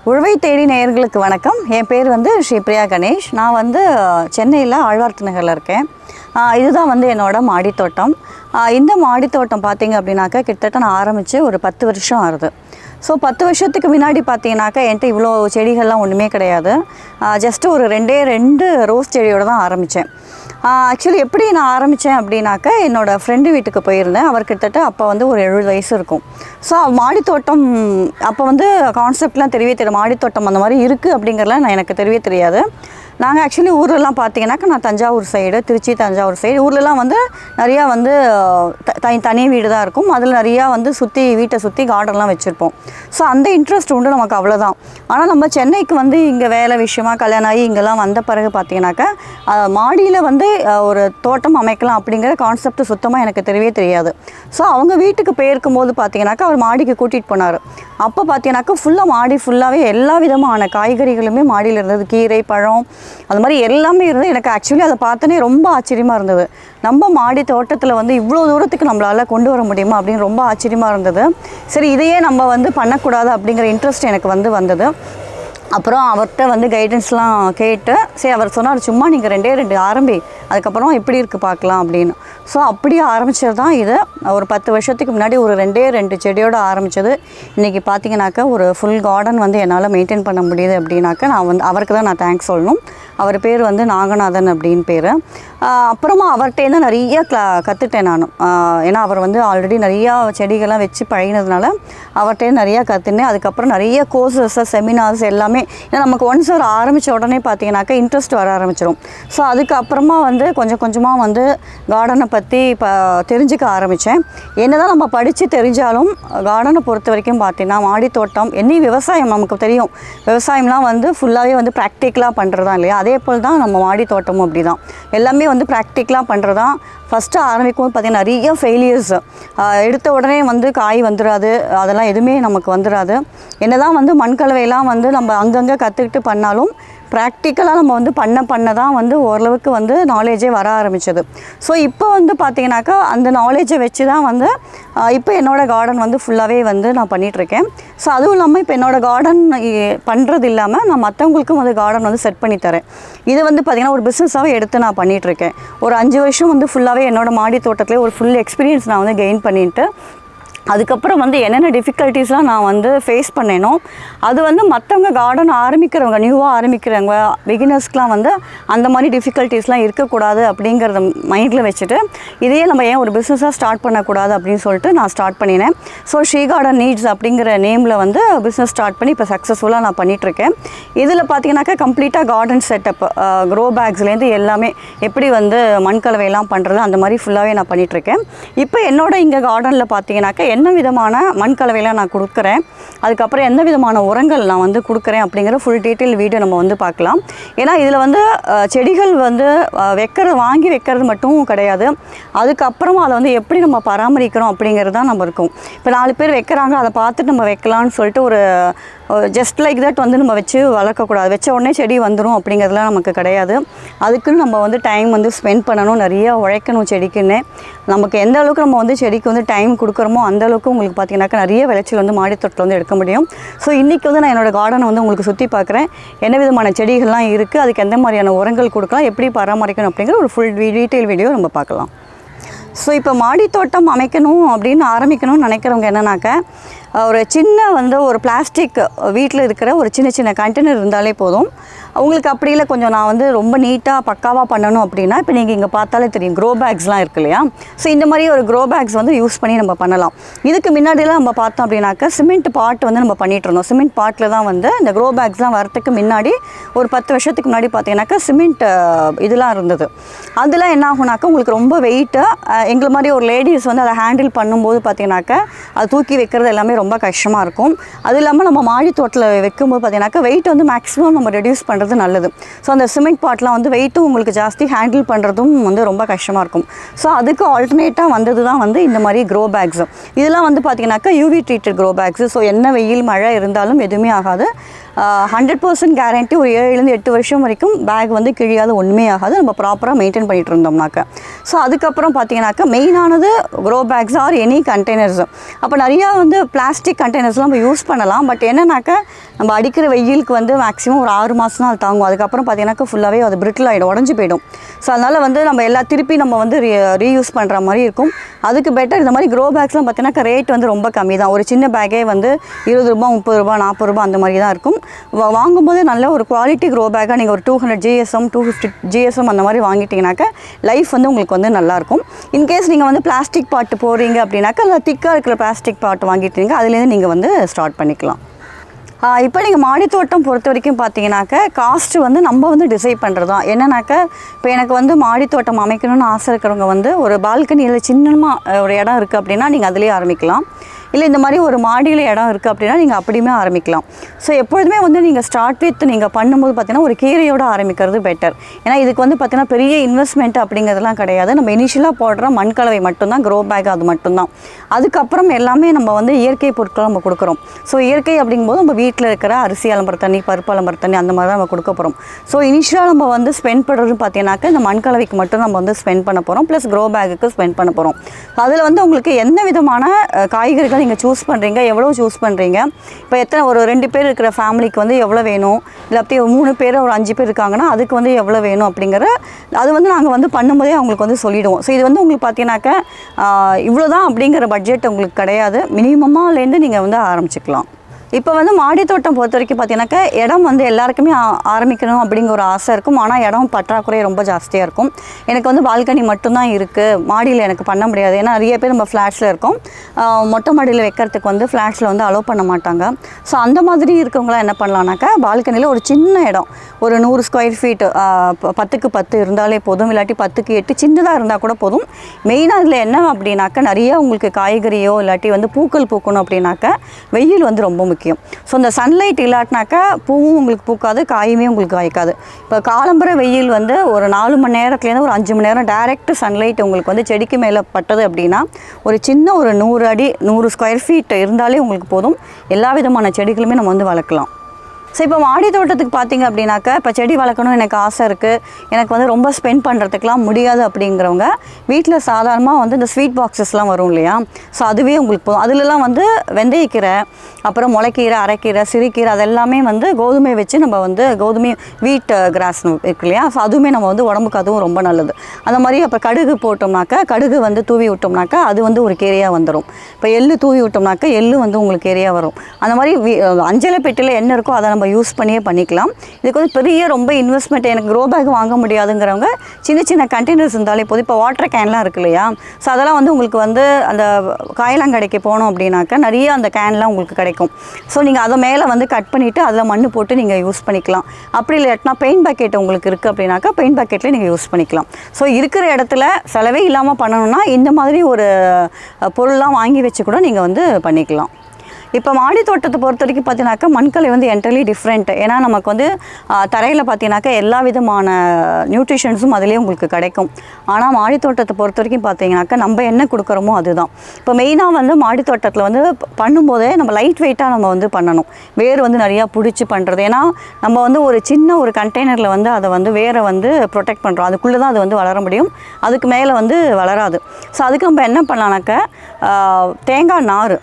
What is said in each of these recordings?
உழவை தேடி நேயர்களுக்கு வணக்கம். என் பேர் ஸ்ரீபிரியா கணேஷ். நான் சென்னையில் ஆழ்வார்த்து நகரில் இருக்கேன். இதுதான் என்னோட மாடித்தோட்டம். இந்த மாடித்தோட்டம் பார்த்தீங்க அப்படின்னாக்கா கிட்டத்தட்ட நான் ஆரம்பித்து ஒரு 10 வருஷம் ஆகுது. ஸோ 10 வருஷத்துக்கு முன்னாடி பார்த்தீங்கன்னாக்கா என்கிட்ட இவ்வளோ செடிகள்லாம் ஒன்றுமே கிடையாது. ஜஸ்ட்டு ஒரு 2 ரோஸ் செடியோடு தான் ஆரம்பித்தேன். ஆக்சுவலி எப்படி நான் ஆரம்பித்தேன் அப்படின்னாக்கா என்னோடய ஃப்ரெண்டு வீட்டுக்கு போயிருந்தேன். அவர் கிட்டத்தட்ட அப்போ ஒரு 70 வயசு இருக்கும். ஸோ மாடித்தோட்டம் அப்போ கான்செப்ட்லாம் தெரியவே தெரியும். மாடித்தோட்டம் அந்த மாதிரி இருக்குது அப்படிங்கிறலாம் எனக்கு தெரியவே தெரியாது. நாங்கள் ஆக்சுவலி ஊரெலாம் பார்த்தீங்கன்னாக்கா நான் தஞ்சாவூர் சைடு, திருச்சி தஞ்சாவூர் சைடு ஊர்லலாம் நிறையா தனி வீடு தான் இருக்கும். அதில் நிறையா வீட்டை சுற்றி கார்டன்லாம் வச்சுருப்போம். ஸோ அந்த இன்ட்ரெஸ்ட் உண்டு நமக்கு, அவ்வளோதான். ஆனால் நம்ம சென்னைக்கு இங்கே வேலை விஷயமா கல்யாணம் ஆகி இங்கெல்லாம் வந்த பிறகு பார்த்தீங்கன்னாக்கா மாடியில் ஒரு தோட்டம் அமைக்கலாம் அப்படிங்கிற கான்செப்ட் சுத்தமாக எனக்கு தெரியவே தெரியாது. ஸோ அவங்க வீட்டுக்கு போயிருக்கும்போது பார்த்தீங்கன்னாக்கா அவர் மாடிக்கு கூட்டிகிட்டு போனார். அப்போ பார்த்தீங்கன்னாக்கா ஃபுல்லாக மாடி ஃபுல்லாகவே எல்லா விதமான காய்கறிகளுமே மாடியில் இருந்தது. கீரை, பழம், அது மாதிரி எல்லாமே இருந்தது. எனக்கு ஆக்சுவலி அதை பார்த்தோன்னே ரொம்ப ஆச்சரியமாக இருந்தது. நம்ம மாடி தோட்டத்தில் இவ்வளோ தூரத்துக்கு நம்மளால் கொண்டு வர முடியுமா அப்படின்னு ரொம்ப ஆச்சரியமாக இருந்தது. சரி, இதையே நம்ம பண்ணக்கூடாது அப்படிங்கிற இன்ட்ரெஸ்ட் எனக்கு வந்தது. அப்புறம் அவர்கிட்ட கைடன்ஸ்லாம் கேட்டு, சரி அவர் சொன்னார், சும்மா நீங்கள் 2 ஆரம்பி, அதுக்கப்புறம் எப்படி இருக்குது பார்க்கலாம் அப்படின்னு. ஸோ அப்படியே ஆரம்பித்தது தான் இது. ஒரு 10 வருஷத்துக்கு முன்னாடி ஒரு 2 செடியோடு ஆரம்பித்தது. இன்றைக்கி பார்த்தீங்கன்னாக்கா ஒரு ஃபுல் கார்டன் என்னால் மெயின்டைன் பண்ண முடியுது அப்படின்னாக்கா நான் அவருக்கு தான் நான் தேங்க்ஸ் சொல்லணும். அவர் பேர் நாகநாதன் அப்படின்னு பேர். அப்புறமா அவர்கிட்டேருந்து நிறைய கற்றுட்டேன் நான். ஏன்னா அவர் ஆல்ரெடி நிறையா செடிகள்லாம் வச்சு பழகினதுனால அவர்கிட்டேருந்து நிறையா கற்றுனேன். அதுக்கப்புறம் நிறைய கோர்சஸ், செமினார்ஸ் எல்லாமே. ஏன்னா நமக்கு ஒன்ஸ் ஒரு ஆரம்பித்த உடனே பார்த்தீங்கன்னாக்கா இன்ட்ரெஸ்ட் வர ஆரம்பிச்சிடும். ஸோ அதுக்கப்புறமா கொஞ்சம் கொஞ்சமாக கார்டனை பற்றி தெரிஞ்சுக்க ஆரம்பித்தேன். என்ன தான் நம்ம படித்து தெரிஞ்சாலும் கார்டனை பொறுத்த வரைக்கும் பார்த்தீங்கன்னா மாடித்தோட்டம் விவசாயம் நமக்கு தெரியும். விவசாயம்லாம் ஃபுல்லாகவே ப்ராக்டிக்கலாக பண்ணுறது தான் இல்லையா? அதே போல் தான் நம்ம மாடித்தோட்டமும் அப்படி தான். எல்லாமே ப்ராக்டிக்கலாக பண்ணுறது தான். ஃபஸ்ட்டு ஆரம்பிக்கும் பார்த்தீங்கன்னா நிறைய ஃபெயிலியர்ஸ். எடுத்த உடனே காய் வந்துடாது, அதெல்லாம் எதுவுமே நமக்கு வந்துடாது. என்ன தான் மண்கலவையெல்லாம் நம்ம அங்கங்கே கற்றுக்கிட்டு பண்ணாலும் ப்ராக்டிக்கலாக நம்ம பண்ண தான் ஓரளவுக்கு நாலேஜே வர ஆரம்பித்தது. ஸோ இப்போ பார்த்தீங்கன்னாக்கா அந்த நாலேஜை வச்சு தான் இப்போ என்னோடய கார்டன் ஃபுல்லாகவே நான் பண்ணிகிட்ருக்கேன். ஸோ அதுவும் இல்லாமல் இப்போ என்னோடய கார்டன் பண்ணுறது இல்லாமல் நான் மற்றவங்களுக்கும் கார்டன் செட் பண்ணி தரேன். இது பார்த்திங்கன்னா ஒரு பிஸ்னஸாகவே எடுத்து நான் பண்ணிகிட்ருக்கேன். ஒரு 5 வருஷம் ஃபுல்லாகவே என்னோடய மாடி தோட்டத்திலே ஒரு ஃபுல் எக்ஸ்பீரியன்ஸ் நான் கெயின் பண்ணிவிட்டு, அதுக்கப்புறம் என்னென்ன டிஃபிகல்ட்டிஸ்லாம் நான் ஃபேஸ் பண்ணேனோ அது மற்றவங்க கார்டன் ஆரம்பிக்கிறவங்க, நியூவாக ஆரம்பிக்கிறவங்க, பிகினர்ஸ்க்கெலாம் அந்த மாதிரி டிஃபிகல்ட்டிஸ்லாம் இருக்கக்கூடாது அப்படிங்கிறத மைண்டில் வச்சுட்டு இதையே நம்ம ஏன் ஒரு பிஸ்னஸாக ஸ்டார்ட் பண்ணக்கூடாது அப்படின்னு சொல்லிட்டு நான் ஸ்டார்ட் பண்ணினேன். ஸோ ஸ்ரீ கார்டன் நீட்ஸ் அப்படிங்கிற நேமில் பிஸ்னஸ் ஸ்டார்ட் பண்ணி இப்போ சக்ஸஸ்ஃபுல்லாக நான் பண்ணிகிட்ருக்கேன். இதில் பார்த்தீங்கன்னாக்கா கம்ப்ளீட்டாக கார்டன் செட்டப், க்ரோ பேக்ஸ்லேருந்து எல்லாமே எப்படி மண்கலவையெல்லாம் பண்ணுறது அந்த மாதிரி ஃபுல்லாகவே நான் பண்ணிகிட்ருக்கேன். இப்போ என்னோட இங்கே கார்டனில் பார்த்தீங்கன்னாக்கா என்ன விதமான மண்கலவையெல்லாம் நான் கொடுக்குறேன், அதுக்கப்புறம் எந்த விதமான உரங்கள் நான் கொடுக்குறேன் அப்படிங்கிற ஃபுல் டீட்டெயில் வீடியோ நம்ம பார்க்கலாம். ஏன்னா இதில் செடிகள் வாங்கி வைக்கிறது மட்டும் கிடையாது, அதுக்கப்புறமா அதை எப்படி நம்ம பராமரிக்கிறோம் அப்படிங்கிறது தான் நம்ம இருக்கும். இப்போ 4 பேர் வைக்கிறாங்க, அதை பார்த்துட்டு நம்ம வைக்கலான்னு சொல்லிட்டு ஒரு ஜஸ்ட் லைக் தட் நம்ம வச்சு வளர்க்கக்கூடாது. வச்ச உடனே செடி வந்துடும் அப்படிங்கிறதுலாம் நமக்கு கிடையாது. அதுக்குன்னு நம்ம டைம் ஸ்பெண்ட் பண்ணணும், நிறையா உழைக்கணும் செடிக்குன்னு. நமக்கு எந்த அளவுக்கு நம்ம செடிக்கு டைம் கொடுக்குறோமோ அந்த அளவுக்கு உங்களுக்கு பார்த்தீங்கன்னாக்கா நிறைய விளைச்சல் மாடித்தோட்டத்தில் எடுக்க முடியும். ஸோ இன்றைக்கி நான் என்னோடய கார்டனை உங்களுக்கு சுற்றி பார்க்குறேன். என்ன விதமான செடிகள்லாம் இருக்குது, அதுக்கு எந்த மாதிரியான உரங்கள் கொடுக்கலாம், எப்படி பராமரிக்கணும் அப்படிங்கிற ஒரு ஃபுல் டீட்டெயில் வீடியோ நம்ம பார்க்கலாம். ஸோ இப்போ மாடித்தோட்டம் அமைக்கணும் அப்படின்னு ஆரம்பிக்கணும்னு நினைக்கிறவங்க என்னன்னாக்கா ஒரு சின்ன ஒரு பிளாஸ்டிக் வீட்டில் இருக்கிற ஒரு சின்ன கண்டெய்னர் இருந்தாலே போதும். உங்களுக்கு அப்படி இல்லை, கொஞ்சம் நான் ரொம்ப நீட்டாக பக்காவாக பண்ணணும் அப்படின்னா இப்போ நீங்கள் இங்கே பார்த்தாலே தெரியும், க்ரோ பேக்ஸ்லாம் இருக்கு இல்லையா? ஸோ இந்த மாதிரி ஒரு க்ரோ பேக்ஸ் யூஸ் பண்ணி நம்ம பண்ணலாம். இதுக்கு முன்னாடியெல்லாம் நம்ம பார்த்தோம் அப்படின்னாக்கா சிமெண்ட் பாட் நம்ம பண்ணிகிட்டு இருந்தோம். சிமெண்ட் பாட்டில் தான் இந்த க்ரோ பேக்ஸ்லாம் வரத்துக்கு முன்னாடி ஒரு 10 வருஷத்துக்கு முன்னாடி பார்த்தீங்கன்னாக்கா சிமெண்ட் இதெல்லாம் இருந்தது. அதெல்லாம் என்ன ஆகுனாக்கா உங்களுக்கு ரொம்ப வெயிட்டாக, எங்களை மாதிரி ஒரு லேடிஸ் அதை ஹேண்டில் பண்ணும்போது பார்த்தீங்கன்னாக்கா அது தூக்கி வைக்கிறது எல்லாமே ரொம்ப கஷ்டமாக இருக்கும். அது இல்லாமல் நம்ம மாடி தோட்டத்தில் வைக்கும்போது பார்த்தீங்கன்னாக்கா வெயிட் மேக்ஸிமம் நம்ம ரெடியூஸ் பண்ணுறது நல்லது. ஸோ அந்த சிமெண்ட் பாட்லாம் வெயிட்டும் உங்களுக்கு ஜாஸ்தி, ஹேண்டில் பண்ணுறதும் ரொம்ப கஷ்டமாக இருக்கும். ஸோ அதுக்கு ஆல்டர்னேட்டாக வந்தது தான் இந்த மாதிரி க்ரோ பேக்ஸ். இதெல்லாம் பார்த்தீங்கன்னாக்கா UV treated grow bags. So என்ன வெயில் மழை இருந்தாலும் எதுவுமே ஆகாது. 100% கேரண்டி ஒரு 7-8 வருஷம் வரைக்கும் பேக் வந்து கிழியாது, ஒன்றுமே ஆகாது, நம்ம ப்ராப்பராக மெயின்டைன் பண்ணிகிட்டு இருந்தோம்னாக்க. ஸோ அதுக்கப்புறம் பார்த்தீங்கன்னாக்கா மெயினானது grow bags or any containers. அப்போ நிறையா வந்து பிளாஸ்டிக் கண்டெய்னர்ஸ்லாம் நம்ம யூஸ் பண்ணலாம். பட் என்னன்னாக்கா நம்ம அடிக்கிற வெயிலுக்கு வந்து மேக்ஸிமம் ஒரு 6 மாதம் தான் அது தாங்கும். அதுக்கப்புறம் பார்த்தீங்கன்னாக்கா ஃபுல்லாகவே அது பிரிட்டில் ஆகிடும், உடஞ்சி போயிடும். ஸோ அதனால் வந்து நம்ம எல்லா திருப்பி நம்ம வந்து ரீயூஸ் பண்ணுற மாதிரி இருக்கும். அதுக்கு பெட்டர் இந்த மாதிரி க்ரோ பேக்ஸ்லாம் பார்த்தீங்கன்னா ரேட் வந்து ரொம்ப கம்மி தான். ஒரு சின்ன பேக்கே வந்து 20 ரூபா, 30 ரூபா, 40 ரூபா அந்த மாதிரி தான் இருக்கும். வாங்கும்போது நல்ல ஒரு குவாலிட்டி க்ரோ பேக்காக நீங்கள் ஒரு 200 GSM 250 GSM அந்த மாதிரி வாங்கிட்டீங்கன்னாக்கா லைஃப் வந்து உங்களுக்கு வந்து நல்லாயிருக்கும். இன்கேஸ் நீங்கள் வந்து பிளாஸ்டிக் பாட்டு போடுறீங்க அப்படின்னாக்கா இல்லை திக்காக இருக்கிற பிளாஸ்டிக் பாட்டு வாங்கிட்டீங்க, அதுலேருந்து நீங்கள் வந்து ஸ்டார்ட் பண்ணிக்கலாம். இப்போ நீங்கள் மாடித்தோட்டம் பொறுத்த வரைக்கும் பார்த்தீங்கன்னாக்கா காஸ்ட்டு வந்து நம்ம வந்து டிசைட் பண்ணுறது தான். என்னன்னாக்கா இப்போ எனக்கு வந்து மாடித்தோட்டம் அமைக்கணும்னு ஆசை இருக்கிறவங்க வந்து ஒரு பால்கனியில் சின்னமாக ஒரு இடம் இருக்குது அப்படின்னா நீங்கள் அதிலே ஆரம்பிக்கலாம். இல்லை இந்த மாதிரி ஒரு மாடியில் இடம் இருக்குது அப்படின்னா நீங்கள் அப்படியுமே ஆரம்பிக்கலாம். ஸோ எப்பொழுதுமே வந்து நீங்கள் ஸ்டார்ட் வித் நீங்கள் பண்ணும்போது பார்த்தீங்கன்னா ஒரு கீரையோடு ஆரம்பிக்கிறது பெட்டர். ஏன்னா இதுக்கு வந்து பார்த்தீங்கன்னா பெரிய இன்வெஸ்ட்மெண்ட் அப்படிங்கிறதுலாம் கிடையாது. நம்ம இனிஷியலாக போடுற மண்கலவை மட்டும்தான், க்ரோ பேக் அது மட்டும்தான். அதுக்கப்புறம் எல்லாமே நம்ம வந்து இயற்கை பொருட்களை நம்ம கொடுக்குறோம். ஸோ இயற்கை அப்படிங்கும்போது நம்ம வீட்டில் இருக்கிற அரிசி அலம்பர தண்ணி, பருப்பு அலம்பர தண்ணி அந்த மாதிரி தான் நம்ம கொடுக்க போகிறோம். ஸோ இனிஷியலாக நம்ம வந்து ஸ்பெண்ட் பண்ணுறது பார்த்தீங்கன்னாக்கா இந்த மண்கலவைக்கு மட்டும் நம்ம வந்து ஸ்பெண்ட் பண்ண போகிறோம், ப்ளஸ் க்ரோ பேக்குக்கு ஸ்பெண்ட் பண்ண போகிறோம். அதில் வந்து உங்களுக்கு எந்த விதமான காய்கறிகள் நீங்கள் சூஸ் பண்ணுறீங்க, எவ்வளோ சூஸ் பண்ணுறீங்க, இப்போ எத்தனை ஒரு 2 பேர் இருக்கிற ஃபேமிலிக்கு வந்து எவ்வளோ வேணும், இல்லை அப்படியே 3 பேர் ஒரு 5 பேர் இருக்காங்கன்னா அதுக்கு வந்து எவ்வளோ வேணும் அப்படிங்கிற அது வந்து நாங்கள் வந்து பண்ணும்போதே அவங்களுக்கு வந்து சொல்லிவிடுவோம். ஸோ இது வந்து உங்களுக்கு பார்த்தீங்கன்னாக்கா இவ்வளோ தான் அப்படிங்கிற பட்ஜெட் உங்களுக்கு கிடையாது. மினிமமாலேருந்து நீங்கள் வந்து ஆரம்பிச்சுக்கலாம். இப்போ வந்து மாடித்தோட்டம் பொறுத்த வரைக்கும் பார்த்தீங்கன்னாக்கா இடம் வந்து எல்லாருக்குமே ஆரம்பிக்கணும் அப்படிங்கிற ஒரு ஆசை இருக்கும். ஆனால் இடம் பற்றாக்குறை ரொம்ப ஜாஸ்தியாக இருக்கும். எனக்கு வந்து பால்கனி மட்டும்தான் இருக்குது, மாடியில் எனக்கு பண்ண முடியாது. ஏன்னா நிறைய பேர் நம்ம ஃப்ளாட்ஸில் இருக்கோம், மொட்டை மாடியில் வைக்கிறதுக்கு வந்து ஃப்ளாட்ஸில் வந்து அலோவ் பண்ண மாட்டாங்க. ஸோ அந்த மாதிரி இருக்கவங்களாம் என்ன பண்ணலான்னாக்கா பால்கனியில் ஒரு சின்ன இடம், ஒரு 100 ஸ்கொயர் ஃபீட் 10க்கு 10 இருந்தாலே போதும், இல்லாட்டி 10க்கு 8 சின்னதாக இருந்தால் கூட போதும். மெயினாக இதில் என்ன அப்படின்னாக்கா நிறைய உங்களுக்கு காய்கறியோ இல்லாட்டி வந்து பூக்கள் பூக்கணும் அப்படின்னாக்கா வெயில் வந்து ரொம்ப முக்கியம். ஸோ இந்த சன்லைட் இல்லாட்டினாக்கா பூவும் உங்களுக்கு பூக்காது, காயுமே உங்களுக்கு காய்க்காது. இப்போ காலம்பர வெயில் வந்து ஒரு 4 மணி நேரத்துலேருந்து ஒரு 5 மணி நேரம் டைரக்ட் சன்லைட் உங்களுக்கு வந்து செடிக்கு மேலே பட்டது அப்படின்னா ஒரு சின்ன ஒரு 100 அடி 100 ஸ்கொயர் ஃபீட் இருந்தாலே உங்களுக்கு போதும். எல்லா விதமான செடிகளுமே நம்ம வந்து வளர்க்கலாம். ஸோ இப்போ மாடி தோட்டத்துக்கு பார்த்தீங்க அப்படின்னாக்கா இப்போ செடி வளர்க்கணும் எனக்கு ஆசை இருக்குது, எனக்கு வந்து ரொம்ப ஸ்பெண்ட் பண்ணுறதுக்கெலாம் முடியாது அப்படிங்கிறவங்க வீட்டில் சாதாரணமாக வந்து இந்த ஸ்வீட் பாக்ஸஸ்லாம் வரும் இல்லையா, ஸோ அதுவே உங்களுக்கு போதும். அதிலலாம் வந்து வெந்தயக்கீரை, அப்புறம் முளைக்கீரை, அரைக்கீரை, சிறுகீரை அதெல்லாமே வந்து கோதுமை வச்சு நம்ம வந்து கோதுமை வீட் கிராஸ் இருக்கு இல்லையா, ஸோ அதுவுமே நம்ம வந்து உடம்புக்கு அதுவும் ரொம்ப நல்லது. அந்த மாதிரி அப்போ கடுகு போட்டோம்னாக்கா, கடுகு வந்து தூவி விட்டோம்னாக்கா அது வந்து ஒரு கீரையாக வந்துடும். இப்போ எள்ளு தூவி விட்டோம்னாக்கா எள்ளு வந்து உங்களுக்கு கீரையாக வரும். அந்த மாதிரி அஞ்சலை பெட்டியில் என்ன இருக்கோ அதை நம்ம யூஸ் பண்ணியே பண்ணிக்கலாம். இதுக்கு வந்து பெரிய ரொம்ப இன்வெஸ்ட்மெண்ட் எனக்கு க்ரோ பேக் வாங்க முடியாதுங்கிறவங்க சின்ன சின்ன கண்டெய்னர்ஸ் இருந்தாலே போதும். இப்போ வாட்டர் கேன்லாம் இருக்கு இல்லையா, ஸோ அதெல்லாம் வந்து உங்களுக்கு வந்து அந்த காயலாங்கடைக்கு போனோம் அப்படின்னாக்கா நிறைய அந்த கேன்லாம் உங்களுக்கு கிடைக்கும். ஸோ நீங்கள் அதை மேலே வந்து கட் பண்ணிவிட்டு அதில் மண் போட்டு நீங்கள் யூஸ் பண்ணிக்கலாம். அப்படி இல்லாட்டினா பெயிண்ட் பக்கெட் உங்களுக்கு இருக்குது அப்படின்னாக்கா பெயிண்ட் பக்கெட்டில் நீங்கள் யூஸ் பண்ணிக்கலாம். ஸோ இருக்கிற இடத்துல செலவே இல்லாமல் பண்ணணும்னா இந்த மாதிரி ஒரு பொருள்லாம் வாங்கி வச்சு கூட நீங்கள் வந்து பண்ணிக்கலாம். இப்போ மாடி தோட்டத்தை பொறுத்த வரைக்கும் பார்த்தீங்கன்னாக்கா மண்கலை வந்து என்டர்லி டிஃப்ரெண்ட். ஏன்னா நமக்கு வந்து தரையில் பார்த்தீங்கன்னாக்கா எல்லா விதமான நியூட்ரிஷன்ஸும் அதிலே உங்களுக்கு கிடைக்கும். ஆனால் மாடி தோட்டத்தை பொறுத்த வரைக்கும் பார்த்தீங்கன்னாக்கா நம்ம என்ன கொடுக்குறோமோ அதுதான். இப்போ மெயினாக வந்து மாடி தோட்டத்தில் வந்து பண்ணும்போதே நம்ம லைட் வெயிட்டாக நம்ம வந்து பண்ணணும். வேர் வந்து நிறையா பிடிச்சி பண்ணுறது. ஏன்னா நம்ம வந்து ஒரு சின்ன ஒரு கண்டெய்னரில் வந்து அதை வந்து வேரை வந்து ப்ரொடெக்ட் பண்ணுறோம். அதுக்குள்ளே தான் அது வந்து வளர முடியும், அதுக்கு மேலே வந்து வளராது. ஸோ அதுக்கு நம்ம என்ன பண்ணலான்னாக்கா தேங்காய் நார்,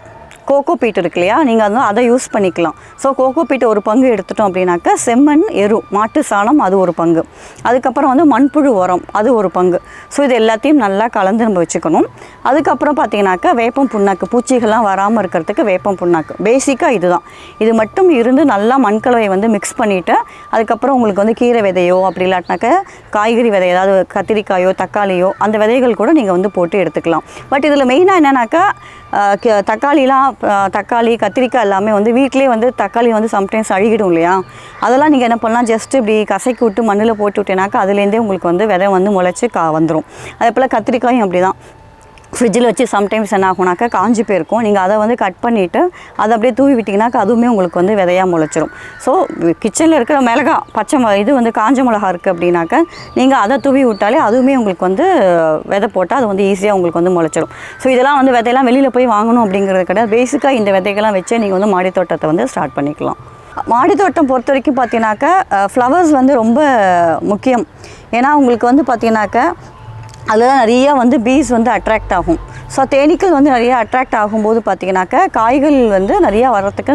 கோகோ பீட் இருக்கு இல்லையா, நீங்கள் வந்து அதை யூஸ் பண்ணிக்கலாம். ஸோ கோகோ பீட் ஒரு பங்கு எடுத்துட்டோம் அப்படின்னாக்கா செம்மண் எரு மாட்டு சாணம் அது ஒரு பங்கு, அதுக்கப்புறம் வந்து மண்புழு உரம் அது ஒரு பங்கு. ஸோ இது எல்லாத்தையும் நல்லா கலந்து நம்ம வச்சுக்கணும். அதுக்கப்புறம் பார்த்தீங்கன்னாக்கா வேப்பம் புண்ணாக்கு, பூச்சிகள்லாம் வராமல் இருக்கிறதுக்கு வேப்பம் புண்ணாக்கு பேசிக்காக இதுதான். இது மட்டும் இருந்து நல்லா மண்கலவை வந்து மிக்ஸ் பண்ணிவிட்டு அதுக்கப்புறம் உங்களுக்கு வந்து கீரை விதையோ அப்படி இல்லாட்டினாக்கா காய்கறி விதை ஏதாவது கத்திரிக்காயோ தக்காளியோ அந்த விதைகள் கூட நீங்கள் வந்து போட்டு எடுத்துக்கலாம். பட் இதில் மெயினாக என்னன்னாக்கா தக்காளி கத்திரிக்காய் எல்லாமே வந்து வீட்டிலே வந்து தக்காளி வந்து சம்டைம்ஸ் அழுகிடும் இல்லையா, அதெல்லாம் நீங்கள் என்ன பண்ணலாம், ஜஸ்ட் இப்படி கசக்கி விட்டு மண்ணில் போட்டு விட்டேனாக்கா அதுலேருந்தே உங்களுக்கு வந்து விதை வந்து முளைச்சி வந்துடும். அதே போல் கத்திரிக்காயும் அப்படி தான். ஃப்ரிட்ஜில் வச்சு சம்டைம்ஸ் என்ன ஆகுனாக்கா காஞ்சி போயிருக்கும், நீங்கள் அதை வந்து கட் பண்ணிவிட்டு அதை அப்படியே தூவி விட்டிங்கனாக்கா அதுவுமே உங்களுக்கு வந்து விதையாக முளைச்சிரும். ஸோ கிச்சனில் இருக்கிற மிளகா பச்சை இது வந்து காஞ்ச மிளகா இருக்குது அப்படின்னாக்கா நீங்கள் அதை தூவி விட்டாலே அதுவுமே உங்களுக்கு வந்து விதை போட்டால் அது வந்து ஈஸியாக உங்களுக்கு வந்து முளைச்சிரும். ஸோ இதெல்லாம் வந்து விதையெல்லாம் வெளியில் போய் வாங்கணும் அப்படிங்கிறது கிடையாது. பேசிக்காக இந்த விதைகள்லாம் வச்சே நீங்கள் வந்து மாடி தோட்டத்தை வந்து ஸ்டார்ட் பண்ணிக்கலாம். மாடி தோட்டம் பொறுத்த வரைக்கும் பார்த்தீங்கன்னாக்கா ஃப்ளவர்ஸ் வந்து ரொம்ப முக்கியம். ஏன்னா உங்களுக்கு வந்து பார்த்தீங்கன்னாக்கா அதில் தான் நிறையா வந்து பீஸ் வந்து அட்ராக்ட் ஆகும். ஸோ தேனீக்கள் வந்து நிறையா அட்ராக்ட் ஆகும்போது பார்த்திங்கனாக்கா காய்கள் வந்து நிறையா வர்றதுக்கு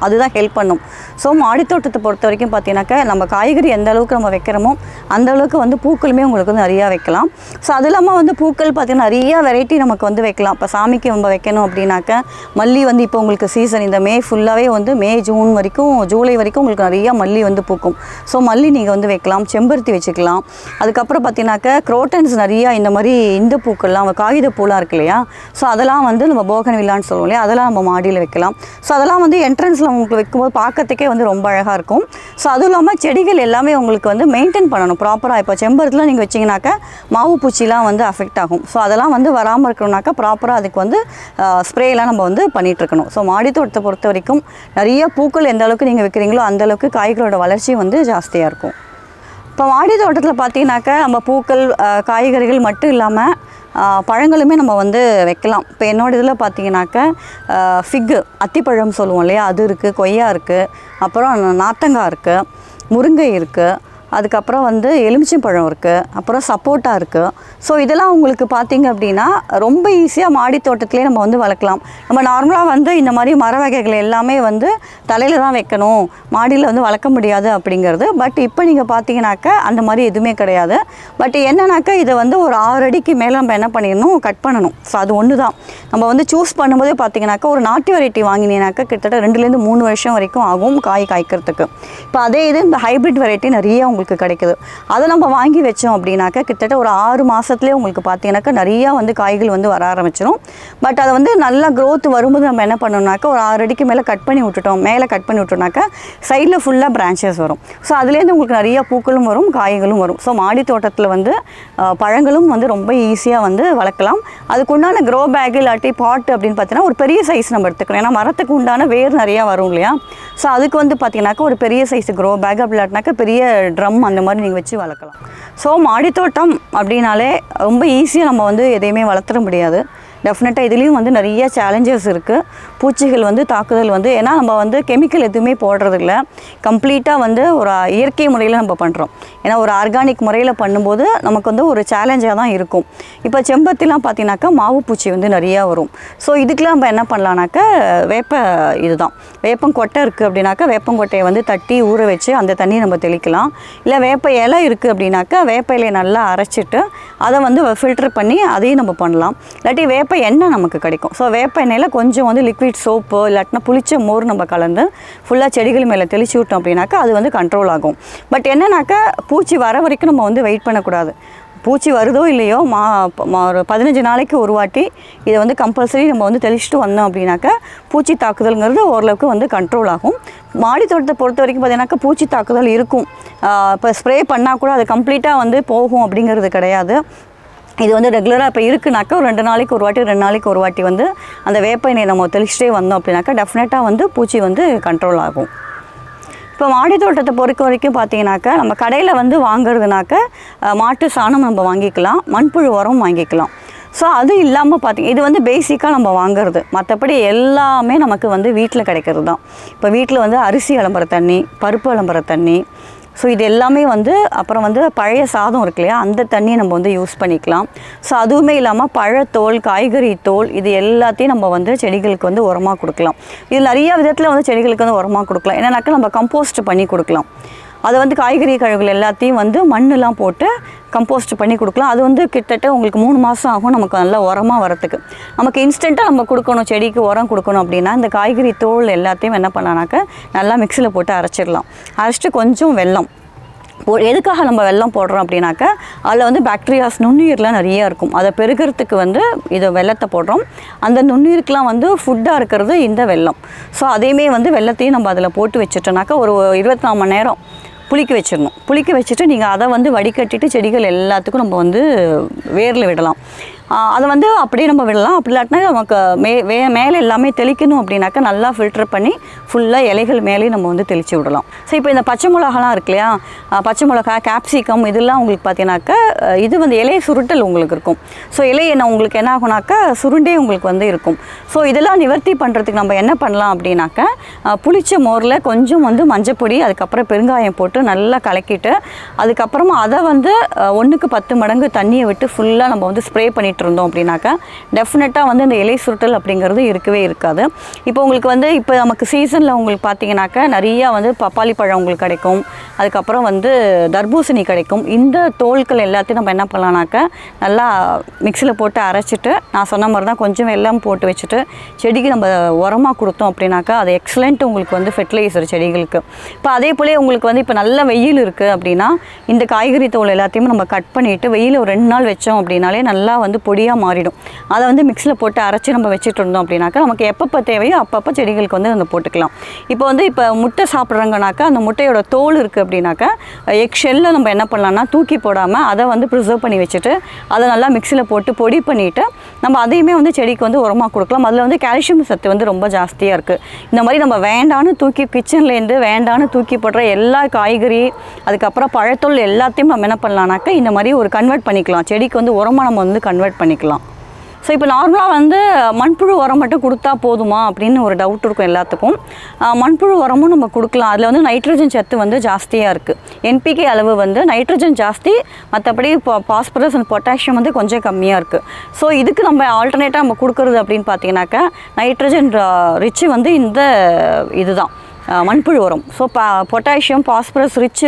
அதுதான் ஹெல்ப் பண்ணும். ஸோ மாடித்தோட்டத்தை பொறுத்த வரைக்கும் பார்த்திங்கனாக்கா நம்ம காய்கறி எந்த அளவுக்கு நம்ம வைக்கிறோமோ அந்த அளவுக்கு வந்து பூக்களுமே உங்களுக்கு வந்து நிறையா வைக்கலாம். ஸோ அது இல்லாமல் வந்து பூக்கள் பார்த்திங்கன்னா நிறையா வெரைட்டி நமக்கு வந்து வைக்கலாம். இப்போ சாமிக்கு நம்ம வைக்கணும் அப்படின்னாக்கா மல்லி வந்து இப்போ உங்களுக்கு சீசன் இந்த மே ஃபுல்லாகவே வந்து மே ஜூன் வரைக்கும் ஜூலை வரைக்கும் உங்களுக்கு நிறையா மல்லி வந்து பூக்கும். ஸோ மல்லி நீங்கள் வந்து வைக்கலாம், செம்பருத்தி வச்சுக்கலாம். அதுக்கப்புறம் பார்த்திங்கனாக்கா குரோட்டன்ஸ் நிறையா இந்த மாதிரி இந்த பூக்கள்லாம் காகித பூலாம் இருக்கு இல்லையா, ஸோ அதெல்லாம் வந்து நம்ம போகன் வில்லான்னு சொல்லுவோம் இல்லையா, அதெல்லாம் நம்ம மாடியில் வைக்கலாம். ஸோ அதெல்லாம் வந்து என்ட்ரன்ஸில் உங்களுக்கு வைக்கும்போது பார்க்கறதுக்கே வந்து ரொம்ப அழகாக இருக்கும். ஸோ அதுவும் இல்லாமல் செடிகள் எல்லாமே உங்களுக்கு வந்து மெயின்டைன் பண்ணணும் ப்ராப்பராக. இப்போ செம்பருத்திலாம் நீங்கள் வச்சிங்கனாக்கா மாவு பூச்சிலாம் வந்து அஃபெக்ட் ஆகும். ஸோ அதெல்லாம் வந்து வராமல் இருக்கணும்னாக்கா ப்ராப்பராக அதுக்கு வந்து ஸ்ப்ரேலாம் நம்ம வந்து பண்ணிகிட்ருக்கணும். ஸோ மாடித்தோட்டத்தை பொறுத்த வரைக்கும் நிறைய பூக்கள் எந்த அளவுக்கு நீங்கள் வைக்கிறீங்களோ அந்தளவுக்கு காய்களோட வளர்ச்சி வந்து ஜாஸ்தியாக இருக்கும். இப்போ மாடி தோட்டத்தில் பார்த்தீங்கன்னாக்கா நம்ம பூக்கள் காய்கறிகள் மட்டும் இல்லாமல் பழங்களுமே நம்ம வந்து வைக்கலாம். இப்போ என்னோடய இதில் பார்த்தீங்கன்னாக்கா ஃபிக்கு அத்திப்பழம் சொல்லுவோம் இல்லையா, அது இருக்குது, கொய்யா இருக்குது, அப்புறம் நார்த்தங்காய் இருக்குது, முருங்கை இருக்குது, அதுக்கப்புறம் வந்து எலுமிச்சம்பழம் இருக்குது, அப்புறம் சப்போட்டா இருக்குது. ஸோ இதெல்லாம் உங்களுக்கு பார்த்திங்க அப்படின்னா ரொம்ப ஈஸியாக மாடி தோட்டத்திலே நம்ம வந்து வளர்க்கலாம். நம்ம நார்மலாக வந்து இந்த மாதிரி மர வகைகள் எல்லாமே வந்து தலையில் தான் வைக்கணும், மாடியில் வந்து வளர்க்க முடியாது அப்படிங்கிறது. பட் இப்போ நீங்கள் பார்த்தீங்கன்னாக்கா அந்த மாதிரி எதுவுமே கிடையாது. பட் என்னன்னாக்கா இதை வந்து ஒரு 6 அடிக்கு மேலே நம்ம என்ன பண்ணிடணும், கட் பண்ணணும். ஸோ அது ஒன்று தான் நம்ம வந்து சூஸ் பண்ணும்போதே பார்த்தீங்கன்னாக்கா ஒரு நாட்டு வெரைட்டி வாங்கினீங்கன்னாக்கா கிட்டத்தட்ட 2லேருந்து 3 வருஷம் வரைக்கும் ஆகும் காய் காய்க்கிறதுக்கு. இப்போ அதே இது இந்த ஹைப்ரிட் வெரைட்டி நிறைய உங்களுக்கு கிடைக்குது. அதை நம்ம வாங்கி வச்சோம் அப்படின்னாக்கா கிட்டத்தட்ட ஒரு 6 மாதத்துலேயே உங்களுக்கு பார்த்தீங்கன்னாக்கா நிறையா வந்து காய்கள் வந்து வர ஆரம்பிச்சிடும். பட் அதை வந்து நல்லா க்ரோத் வரும்போது நம்ம என்ன பண்ணோம்னாக்கா ஒரு 6 அடிக்கு மேலே கட் பண்ணி விட்டுட்டோம், மேலே கட் பண்ணி விட்டோம்னாக்கா சைடில் ஃபுல்லாக பிரான்ச்சஸ் வரும். ஸோ அதுலேருந்து உங்களுக்கு நிறையா பூக்களும் வரும், காய்களும் வரும். ஸோ மாடி தோட்டத்தில் வந்து பழங்களும் வந்து ரொம்ப ஈஸியாக வந்து வளர்க்கலாம். அதுக்குண்டான க்ரோ பேக் இல்லாட்டி பாட் அப்படின்னு பார்த்தீங்கன்னா ஒரு பெரிய சைஸ் நம்ம எடுத்துக்கணும். ஏன்னா மரத்துக்கு உண்டான வேர் நிறையா வரும் இல்லையா. ஸோ அதுக்கு வந்து பார்த்தீங்கன்னாக்கா ஒரு பெரிய சைஸ் க்ரோ பேக் அப்படி இல்லாட்டினாக்கா பெரிய ட்ரம் அந்த மாதிரி நீங்கள் வச்சு வளர்க்கலாம். ஸோ மாடித்தோட்டம் அப்படின்னாலே ரொம்ப ஈஸியாக நம்ம வந்து எதையுமே வளர்த்துட முடியாது. டெஃபினட்டாக இதுலேயும் வந்து நிறைய சேலஞ்சஸ் இருக்குது. பூச்சிகள் வந்து தாக்குதல் வந்து ஏன்னா நம்ம வந்து கெமிக்கல் எதுவுமே போடுறதில்ல, கம்ப்ளீட்டாக வந்து ஒரு இயற்கை முறையில் நம்ம பண்ணுறோம். ஏன்னா ஒரு ஆர்கானிக் முறையில் பண்ணும்போது நமக்கு வந்து ஒரு சேலஞ்சாக தான் இருக்கும். இப்போ செம்பருத்திலாம் பார்த்தீங்கன்னாக்கா மாவு பூச்சி வந்து நிறையா வரும். ஸோ இதுக்கெலாம் நம்ம என்ன பண்ணலான்னாக்கா இதுதான் வேப்பங்கொட்டை இருக்குது அப்படின்னாக்கா வேப்பங்கொட்டையை வந்து தட்டி ஊற வச்சு அந்த தண்ணியை நம்ம தெளிக்கலாம். இல்லை வேப்ப இலை இருக்குது அப்படின்னாக்கா வேப்ப இலையை நல்லா அரைச்சிட்டு அதை வந்து ஃபில்டர் பண்ணி அதையும் நம்ம பண்ணலாம். இல்லாட்டி வேப்ப எண்ணெய் நமக்கு கிடைக்கும். ஸோ வேப்ப எண்ணெயில் கொஞ்சம் வந்து லிக்விட் சோப்பு இல்லாட்டினா புளிச்ச மோர் நம்ம கலந்து ஃபுல்லாக செடிகள் மேலே தெளிச்சு விட்டோம் அப்படின்னாக்கா அது வந்து கண்ட்ரோல் ஆகும். பட் என்னன்னாக்கா பூச்சி வர வரைக்கும் நம்ம வந்து வெயிட் பண்ணக்கூடாது. பூச்சி வருதோ இல்லையோ ஒரு 15 நாளைக்கு ஒரு வாட்டி இதை வந்து கம்பல்சரி நம்ம வந்து தெளிச்சுட்டு வந்தோம் அப்படின்னாக்கா பூச்சி தாக்குதல்ங்கிறது ஓரளவுக்கு வந்து கண்ட்ரோல் ஆகும். மாடி தோட்டத்தை பொறுத்த வரைக்கும் பார்த்தீங்கன்னாக்கா பூச்சி தாக்குதல் இருக்கும். இப்போ ஸ்ப்ரே பண்ணால் கூட அது கம்ப்ளீட்டாக வந்து போகும் அப்படிங்கிறது கிடையாது. இது வந்து ரெகுலராக இப்போ இருக்குனாக்கா ஒரு 2 நாளைக்கு ஒரு வாட்டி 2 நாளைக்கு ஒரு வாட்டி வந்து அந்த வேப்ப எண்ணெயை நம்ம தெளிச்சிட்டே வந்தோம் அப்படின்னாக்கா டெஃபினட்டாக வந்து பூச்சி வந்து கண்ட்ரோல் ஆகும். இப்போ மாடி தோட்டத்தை பொறுத்த வரைக்கும் பார்த்தீங்கன்னாக்கா நம்ம கடையில் வந்து வாங்குறதுனாக்கா மாட்டு சாணம் நம்ம வாங்கிக்கலாம், மண்புழு உரம் வாங்கிக்கலாம். ஸோ அது இல்லாமல் இது வந்து பேசிக்காக நம்ம வாங்குறது. மற்றபடி எல்லாமே நமக்கு வந்து வீட்டில் கிடைக்கிறது தான். இப்போ வீட்டில் வந்து அரிசி அலம்புற தண்ணி, பருப்பு அலம்புற தண்ணி, ஸோ இது எல்லாமே வந்து அப்புறம் வந்து பழைய சாதம் இருக்கு இல்லையா, அந்த தண்ணியை நம்ம வந்து யூஸ் பண்ணிக்கலாம். ஸோ அதுவுமே இல்லாமல் பழத்தோல், காய்கறி தோல், இது எல்லாத்தையும் நம்ம வந்து செடிகளுக்கு வந்து உரமாக கொடுக்கலாம். இது நிறைய விதத்தில் வந்து செடிகளுக்கு வந்து உரமாக கொடுக்கலாம். என்னன்னாக்கா நம்ம கம்போஸ்ட் பண்ணி கொடுக்கலாம். அதை வந்து காய்கறி கழிவுகள் எல்லாத்தையும் வந்து மண்ணெலாம் போட்டு கம்போஸ்ட் பண்ணி கொடுக்கலாம். அது வந்து கிட்டத்தட்ட உங்களுக்கு 3 மாதம் ஆகும் நமக்கு நல்லா உரமாக வரத்துக்கு. நமக்கு இன்ஸ்டண்ட்டாக நம்ம கொடுக்கணும், செடிக்கு உரம் கொடுக்கணும் அப்படின்னா இந்த காய்கறி தோல் எல்லாத்தையும் என்ன பண்ணலான்னாக்கா நல்லா மிக்சியில் போட்டு அரைச்சிடலாம். அரைச்சிட்டு கொஞ்சம் வெல்லம் எதுக்காக நம்ம வெல்லம் போடுறோம் அப்படின்னாக்கா அதில் வந்து பாக்டீரியாஸ் நுண்ணுயிர்லாம் நிறையா இருக்கும். அதை பெருகிறதுக்கு வந்து இதை வெல்லத்தை போடுறோம். அந்த நுண்ணுயிருக்கெலாம் வந்து ஃபுட்டாக இருக்கிறது இந்த வெல்லம். ஸோ அதையுமே வந்து வெல்லத்தையும் நம்ம அதில் போட்டு வச்சுட்டோம்னாக்கா ஒரு 24 மணி நேரம் புளிக்க வச்சிடணும். புளிக்க வச்சுட்டு நீங்கள் அதை வந்து வடிகட்டிட்டு செடிகள் எல்லாத்துக்கும் நம்ம வந்து வேரில் விடலாம். அதை வந்து அப்படியே நம்ம விடலாம். அப்படி இல்லாட்டினா நமக்கு மேலே எல்லாமே தெளிக்கணும் அப்படின்னாக்கா நல்லா ஃபில்டர் பண்ணி ஃபுல்லாக இலைகள் மேலேயும் நம்ம வந்து தெளித்து விடலாம். ஸோ இப்போ இந்த பச்சை மிளகாலாம் இருக்கு இல்லையா, பச்சை மிளகா, கேப்சிகம் இதெல்லாம் உங்களுக்கு பார்த்தீங்கன்னாக்கா இது வந்து இலையை சுருட்டல் உங்களுக்கு இருக்கும். ஸோ இலை என்ன உங்களுக்கு என்ன ஆகுனாக்கா சுருண்டே உங்களுக்கு வந்து இருக்கும். ஸோ இதெல்லாம் நிவர்த்தி பண்ணுறதுக்கு நம்ம என்ன பண்ணலாம் அப்படின்னாக்கா புளிச்ச மோரில் கொஞ்சம் வந்து மஞ்சப்பொடி, அதுக்கப்புறம் பெருங்காயம் போட்டு நல்லா கலக்கிட்டு அதுக்கப்புறமா அதை வந்து 1க்கு 10 மடங்கு தண்ணியை விட்டு ஃபுல்லாக நம்ம வந்து ஸ்ப்ரே பண்ணிகிட்டு இருந்தோம் அப்படின்னாக்கா டெஃபினட்டாக வந்து இந்த இலை சுருட்டல் அப்படிங்கிறது இருக்கவே இருக்காது. இப்போ உங்களுக்கு வந்து இப்போ நமக்கு சீசனில் உங்களுக்கு பார்த்தீங்கன்னாக்கா நிறையா வந்து பப்பாளி பழம் உங்களுக்கு கிடைக்கும், அதுக்கப்புறம் வந்து தர்பூசணி கிடைக்கும். இந்த தோல்கள் எல்லாத்தையும் நம்ம என்ன பண்ணலான்னாக்கா நல்லா மிக்சியில் போட்டு அரைச்சிட்டு நான் சொன்ன மாதிரி தான் கொஞ்சம் வெல்லம் போட்டு வச்சுட்டு செடிக்கு நம்ம உரமாக கொடுத்தோம் அப்படின்னாக்கா அது எக்ஸலண்ட் உங்களுக்கு வந்து ஃபெர்டிலைசர் செடிகளுக்கு. இப்போ அதே போல உங்களுக்கு வந்து இப்போ நல்ல வெயில் இருக்குது அப்படின்னா இந்த காய்கறி தோல் எல்லாத்தையும் நம்ம கட் பண்ணிவிட்டு வெயில் ஒரு 2 நாள் வச்சோம் அப்படின்னாலே நல்லா வந்து பொடியாக மாறிடும். அதை வந்து மிக்சியில் போட்டு அரைச்சி நம்ம வச்சுட்டு இருந்தோம் அப்படின்னாக்கா நமக்கு எப்பப்போ தேவையோ அப்பப்போ செடிகளுக்கு வந்து அந்த போட்டுக்கலாம். இப்போ முட்டை சாப்பிட்றாங்கனாக்கா அந்த முட்டையோட தோல் இருக்குது அப்படின்னாக்கா எக் ஷெல்லை நம்ம என்ன பண்ணலாம்னா தூக்கி போடாமல் அதை வந்து ப்ரிசர்வ் பண்ணி வச்சுட்டு அதை நல்லா மிக்சியில் போட்டு பொடி பண்ணிவிட்டு நம்ம அதையுமே வந்து செடிக்கு வந்து உரமாக கொடுக்கலாம். அதில் வந்து கால்சியம் சத்து வந்து ரொம்ப ஜாஸ்தியாக இருக்குது. இந்த மாதிரி நம்ம வேண்டான்னு தூக்கி கிச்சன்லேருந்து வேண்டான்னு தூக்கி போடுற எல்லா காய்கறி அதுக்கப்புறம் பழத்தோல் எல்லாத்தையும் நம்ம என்ன பண்ணலாம்னாக்கா இந்த மாதிரி ஒரு கன்வெர்ட் பண்ணிக்கலாம், செடிக்கு வந்து உரமாக நம்ம வந்து கன்வெர்ட் பண்ணிக்கலாம். ஸோ இப்போ நார்மலாக வந்து மண்புழு உரம் மட்டும் கொடுத்தா போதுமா அப்படின்னு ஒரு டவுட் இருக்கும் எல்லாத்துக்கும். மண்புழு உரமும் நம்ம கொடுக்கலாம். அதில் வந்து நைட்ரஜன் சத்து வந்து ஜாஸ்தியாக இருக்குது. என்பிகே அளவு வந்து நைட்ரஜன் ஜாஸ்தி, மற்றபடி இப்போ பாஸ்பரஸ் அண்ட் பொட்டாசியம் வந்து கொஞ்சம் கம்மியாக இருக்குது. ஸோ இதுக்கு நம்ம ஆல்டர்னேட்டாக நம்ம கொடுக்குறது அப்படின்னு பார்த்தீங்கன்னாக்கா நைட்ரஜன் ரிச்சு வந்து இந்த இதுதான் மண்புழு உரம். So potassium phosphorus rich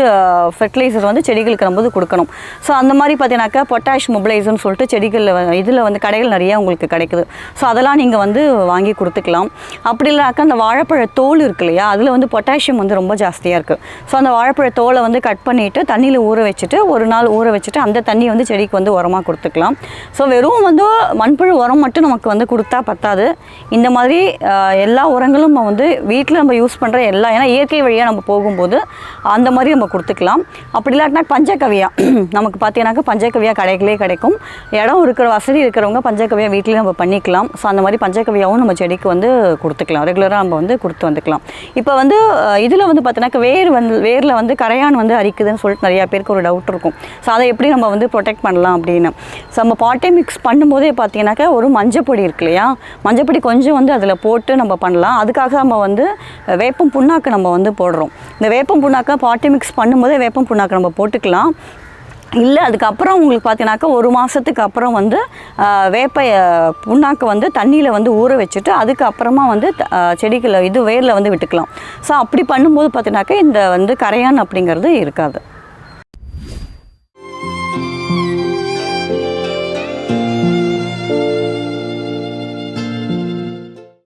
fertiliser வந்து செடிகளுக்கு நம்ம கொடுக்கணும். ஸோ அந்த மாதிரி பார்த்தீங்கன்னாக்கா பொட்டாஷ் மொபிலைசர்னு சொல்லிட்டு செடிகளில் இதில் வந்து கடைகள் நிறையா உங்களுக்கு கிடைக்குது. ஸோ அதெல்லாம் நீங்கள் வந்து வாங்கி கொடுத்துக்கலாம். அப்படி இல்லைனாக்கா அந்த வாழைப்பழ தோல் இருக்கு இல்லையா, அதில் வந்து பொட்டாசியம் வந்து ரொம்ப ஜாஸ்தியாக இருக்குது. ஸோ அந்த வாழைப்பழ தோலை வந்து கட் பண்ணிவிட்டு தண்ணியில் ஊற வச்சுட்டு ஒரு நாள் ஊற வச்சுட்டு அந்த தண்ணி வந்து செடிக்கு வந்து உரமாக கொடுத்துக்கலாம். ஸோ வெறும் வந்து மண்புழு உரம் மட்டும் நமக்கு வந்து கொடுத்தா பத்தாது. இந்த மாதிரி எல்லா உரங்களும் நம்ம வந்து வீட்டில் நம்ம யூஸ் பண்ணுற எல்லாம், ஏன்னா இயற்கை வழியாக நம்ம போகும்போது அந்த மாதிரி நம்ம கொடுத்துக்கலாம். அப்படி இல்லாட்டினா பஞ்சகவியா நமக்கு பார்த்தீங்கன்னாக்கா பஞ்சகவியா கடைகளே கிடைக்கும். இடம் இருக்கிற வசதி இருக்கிறவங்க பஞ்சகவியா வீட்டிலே நம்ம பண்ணிக்கலாம். ஸோ அந்த மாதிரி பஞ்சகவியாவும் நம்ம செடிக்கு வந்து கொடுத்துக்கலாம், ரெகுலராக நம்ம வந்து கொடுத்து வந்துக்கலாம். இப்போ வந்து இதில் வந்து பார்த்தீங்கன்னாக்கா வேரில் வந்து கரையான் வந்து அரிக்குதுன்னு சொல்லிட்டு நிறையா பேருக்கு ஒரு டவுட் இருக்கும். ஸோ அதை எப்படி நம்ம வந்து ப்ரொடெக்ட் பண்ணலாம் அப்படின்னு ஸோ நம்ம பாட்டை மிக்ஸ் பண்ணும்போதே பார்த்தீங்கன்னாக்கா ஒரு மஞ்சப்பொடி இருக்கு இல்லையா, மஞ்சப்பொடி கொஞ்சம் வந்து அதில் போட்டு நம்ம பண்ணலாம். அதுக்காக நம்ம வந்து வேப்பம் புண்ணாக்கு நம்ம வந்து போடுறோம். இந்த வேப்பம் புண்ணாக்கை பாட்டி மிக்ஸ் பண்ணும்போதே வேப்பம் புண்ணாக்கு நம்ம போட்டுக்கலாம். இல்லை அதுக்கப்புறம் உங்களுக்கு பார்த்தீங்கன்னாக்கா 1 மாதத்துக்கு அப்புறம் வந்து வேப்ப புண்ணாக்கு வந்து தண்ணியில் வந்து ஊற வச்சுட்டு அதுக்கப்புறமா வந்து செடிகளை வேரில் வந்து விட்டுக்கலாம். ஸோ அப்படி பண்ணும்போது பார்த்தீங்கன்னாக்கா இந்த வந்து கரையான் அப்படிங்கிறது இருக்காது.